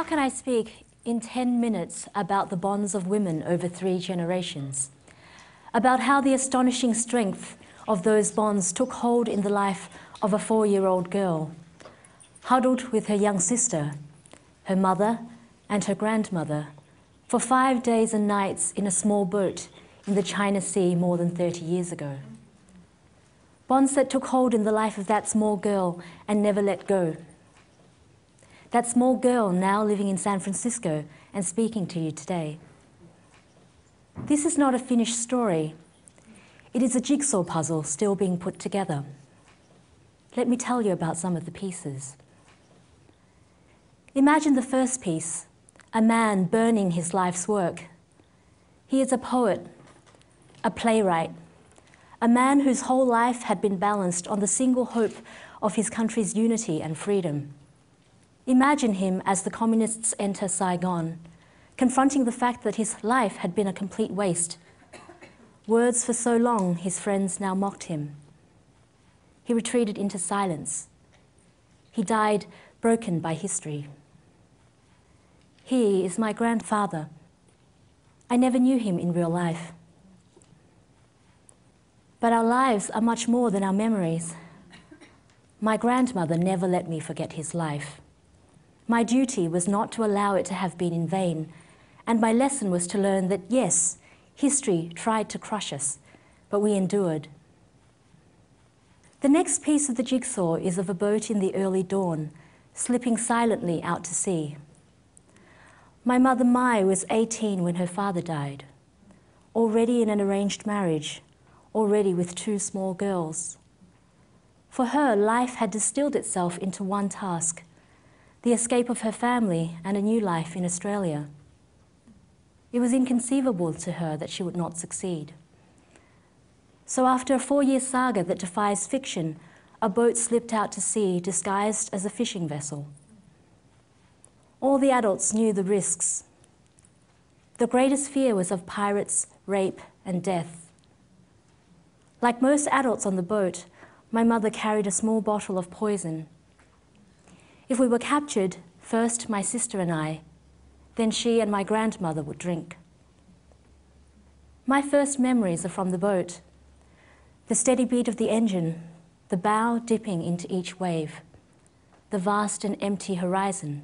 How can I speak in 10 minutes about the bonds of women over 3 generations? About how the astonishing strength of those bonds took hold in the life of a 4-year-old girl, huddled with her young sister, her mother and her grandmother, for 5 days and nights in a small boat in the China Sea more than 30 years ago. Bonds that took hold in the life of that small girl and never let go. That small girl now living in San Francisco and speaking to you today. This is not a finished story. It is a jigsaw puzzle still being put together. Let me tell you about some of the pieces. Imagine the first piece, a man burning his life's work. He is a poet, a playwright, a man whose whole life had been balanced on the single hope of his country's unity and freedom. Imagine him as the communists enter Saigon, confronting the fact that his life had been a complete waste. Words for so long, his friends now mocked him. He retreated into silence. He died broken by history. He is my grandfather. I never knew him in real life. But our lives are much more than our memories. My grandmother never let me forget his life. My duty was not to allow it to have been in vain, and my lesson was to learn that, yes, history tried to crush us, but we endured. The next piece of the jigsaw is of a boat in the early dawn, slipping silently out to sea. My mother Mai was 18 when her father died, already in an arranged marriage, already with 2 small girls. For her, life had distilled itself into one task: the escape of her family and a new life in Australia. It was inconceivable to her that she would not succeed. So after a 4-year saga that defies fiction, a boat slipped out to sea disguised as a fishing vessel. All the adults knew the risks. The greatest fear was of pirates, rape, and death. Like most adults on the boat, my mother carried a small bottle of poison. If we were captured, first my sister and I, then she and my grandmother would drink. My first memories are from the boat. The steady beat of the engine, the bow dipping into each wave, the vast and empty horizon.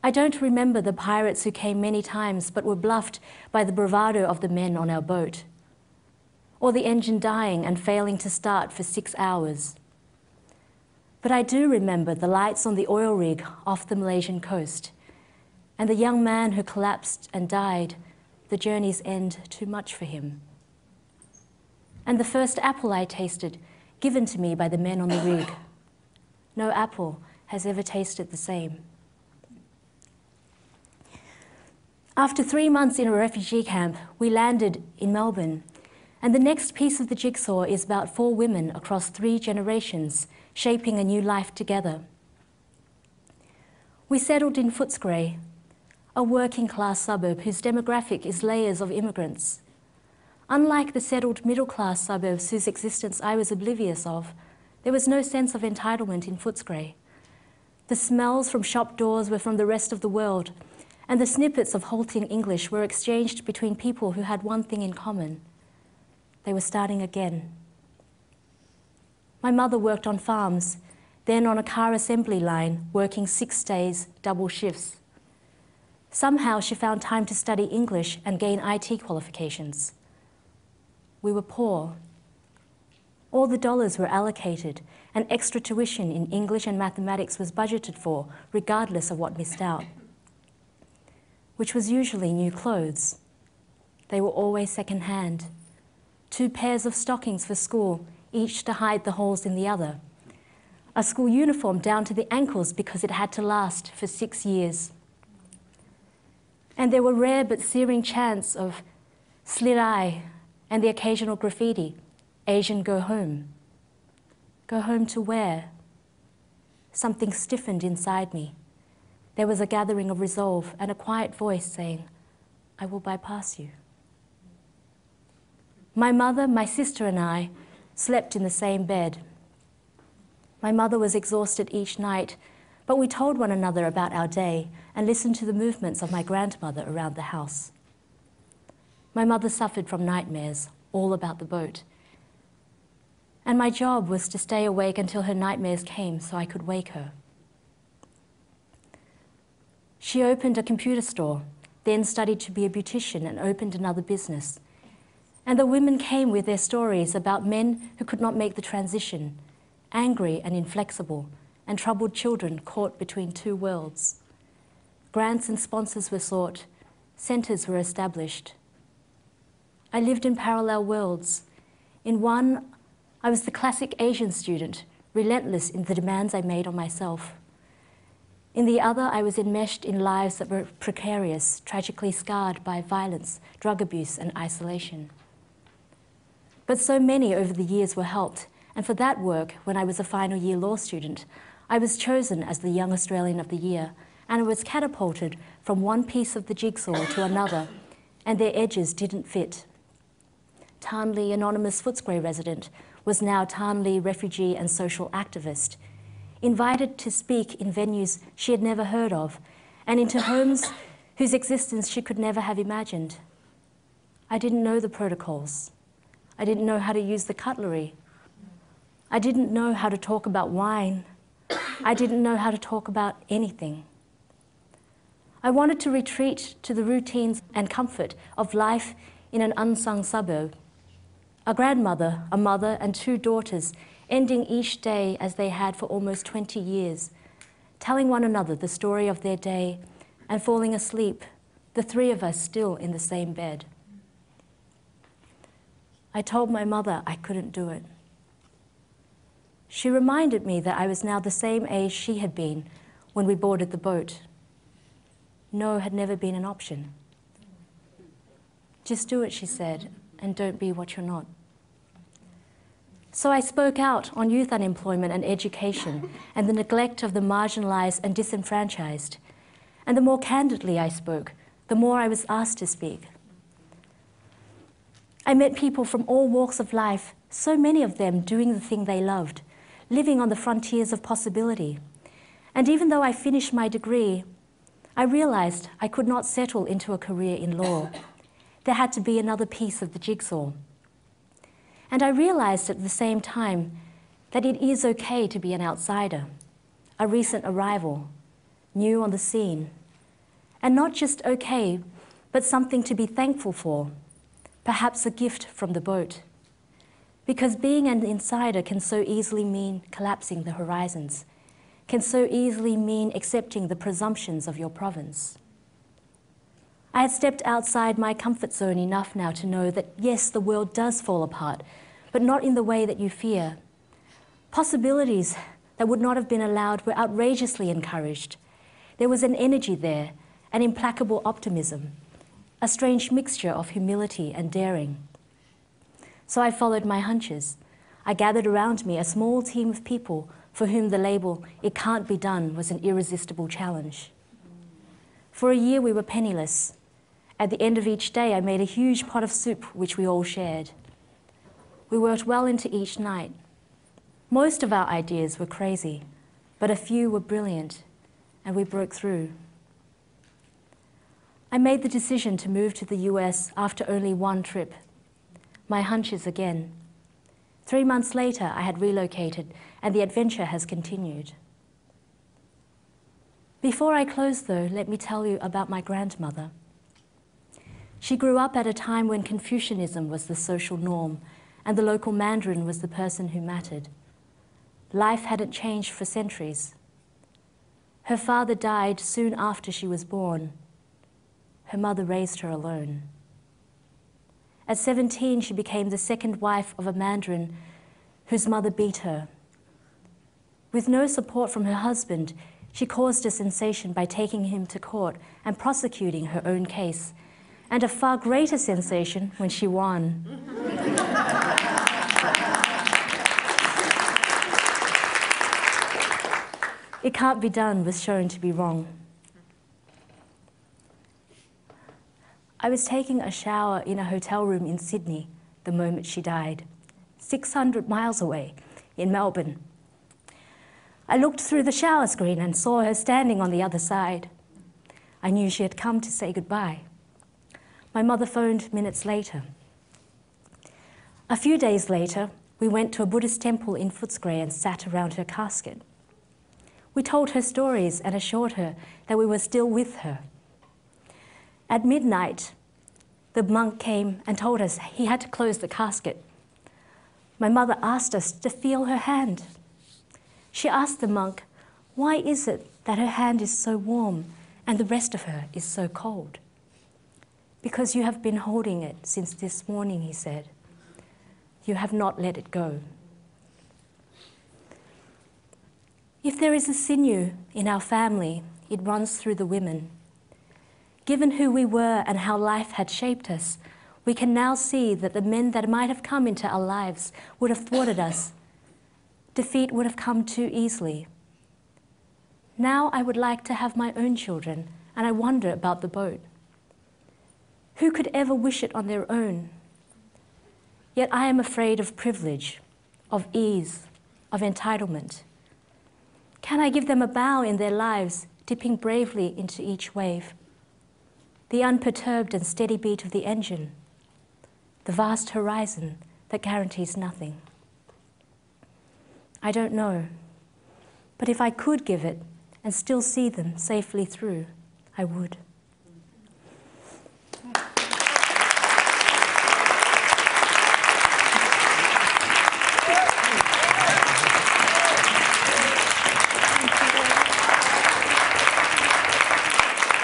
I don't remember the pirates who came many times but were bluffed by the bravado of the men on our boat, or the engine dying and failing to start for 6 hours. But I do remember the lights on the oil rig off the Malaysian coast, and the young man who collapsed and died, the journey's end too much for him. And the first apple I tasted, given to me by the men on the rig. No apple has ever tasted the same. After 3 months in a refugee camp, we landed in Melbourne, and the next piece of the jigsaw is about 4 women across 3 generations, shaping a new life together. We settled in Footscray, a working-class suburb whose demographic is layers of immigrants. Unlike the settled middle-class suburbs whose existence I was oblivious of, there was no sense of entitlement in Footscray. The smells from shop doors were from the rest of the world, and the snippets of halting English were exchanged between people who had one thing in common. They were starting again. My mother worked on farms, then on a car assembly line, working 6 days, double shifts. Somehow she found time to study English and gain IT qualifications. We were poor. All the dollars were allocated, and extra tuition in English and mathematics was budgeted for, regardless of what missed out, which was usually new clothes. They were always second-hand. 2 pairs of stockings for school, each to hide the holes in the other. A school uniform down to the ankles because it had to last for 6 years. And there were rare but searing chants of slit eye and the occasional graffiti, Asian go home. Go home to where? Something stiffened inside me. There was a gathering of resolve and a quiet voice saying, I will bypass you. My mother, my sister and I slept in the same bed. My mother was exhausted each night, but we told one another about our day and listened to the movements of my grandmother around the house. My mother suffered from nightmares, all about the boat. And my job was to stay awake until her nightmares came so I could wake her. She opened a computer store, then studied to be a beautician and opened another business. And the women came with their stories about men who could not make the transition, angry and inflexible, and troubled children caught between two worlds. Grants and sponsors were sought, centres were established. I lived in parallel worlds. In one, I was the classic Asian student, relentless in the demands I made on myself. In the other, I was enmeshed in lives that were precarious, tragically scarred by violence, drug abuse, and isolation. But so many over the years were helped, and for that work, when I was a final year law student, I was chosen as the Young Australian of the Year, and I was catapulted from one piece of the jigsaw to another, and their edges didn't fit. Tan Le, anonymous Footscray resident, was now Tan Le refugee and social activist, invited to speak in venues she had never heard of, and into homes whose existence she could never have imagined. I didn't know the protocols. I didn't know how to use the cutlery. I didn't know how to talk about wine. I didn't know how to talk about anything. I wanted to retreat to the routines and comfort of life in an unsung suburb. A grandmother, a mother, and two daughters, ending each day as they had for almost 20 years, telling one another the story of their day and falling asleep, the three of us still in the same bed. I told my mother I couldn't do it. She reminded me that I was now the same age she had been when we boarded the boat. No had never been an option. Just do it, she said, and don't be what you're not. So I spoke out on youth unemployment and education and the neglect of the marginalised and disenfranchised. And the more candidly I spoke, the more I was asked to speak. I met people from all walks of life, so many of them doing the thing they loved, living on the frontiers of possibility. And even though I finished my degree, I realised I could not settle into a career in law. There had to be another piece of the jigsaw. And I realised at the same time that it is okay to be an outsider, a recent arrival, new on the scene. And not just okay, but something to be thankful for, perhaps a gift from the boat. Because being an insider can so easily mean collapsing the horizons, can so easily mean accepting the presumptions of your province. I had stepped outside my comfort zone enough now to know that yes, the world does fall apart, but not in the way that you fear. Possibilities that would not have been allowed were outrageously encouraged. There was an energy there, an implacable optimism, a strange mixture of humility and daring. So I followed my hunches. I gathered around me a small team of people for whom the label, "it can't be done," was an irresistible challenge. For a year we were penniless. At the end of each day I made a huge pot of soup which we all shared. We worked well into each night. Most of our ideas were crazy, but a few were brilliant, and we broke through. I made the decision to move to the US after only one trip. My hunches again. 3 months later, I had relocated, and the adventure has continued. Before I close, though, let me tell you about my grandmother. She grew up at a time when Confucianism was the social norm, and the local Mandarin was the person who mattered. Life hadn't changed for centuries. Her father died soon after she was born. Her mother raised her alone. At 17, she became the second wife of a Mandarin whose mother beat her. With no support from her husband, she caused a sensation by taking him to court and prosecuting her own case, and a far greater sensation when she won. It can't be done was shown to be wrong. I was taking a shower in a hotel room in Sydney the moment she died, 600 miles away in Melbourne. I looked through the shower screen and saw her standing on the other side. I knew she had come to say goodbye. My mother phoned minutes later. A few days later, we went to a Buddhist temple in Footscray and sat around her casket. We told her stories and assured her that we were still with her. At midnight, the monk came and told us he had to close the casket. My mother asked us to feel her hand. She asked the monk, why is it that her hand is so warm and the rest of her is so cold? Because you have been holding it since this morning, he said. You have not let it go. If there is a sinew in our family, it runs through the women. Given who we were and how life had shaped us, we can now see that the men that might have come into our lives would have thwarted us. Defeat would have come too easily. Now I would like to have my own children, and I wonder about the boat. Who could ever wish it on their own? Yet I am afraid of privilege, of ease, of entitlement. Can I give them a bow in their lives, dipping bravely into each wave? The unperturbed and steady beat of the engine, the vast horizon that guarantees nothing. I don't know, but if I could give it and still see them safely through, I would.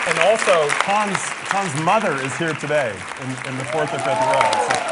And also, Tan's mother is here today in the fourth or fifth row. So